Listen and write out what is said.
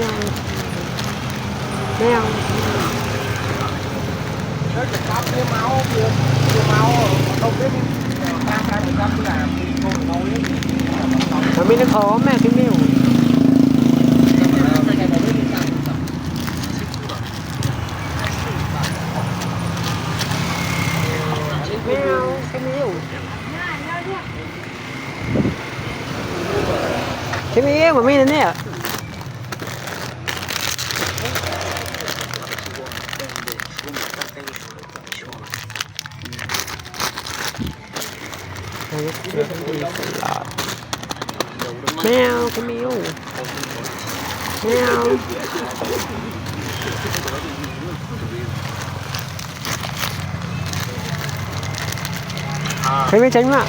เอาไม่เอา nếu chỉ cắp cái máu kia máu không biết ta chỉ cắp cái là con máu ấyมันไม่ได้ขอแม่พี่มิวไม่เอาพี่มิวพี่มิวมันไม่นั่นเนี่ยไม่เอาพี่มิวไม่เอาพี่มิวจังมาก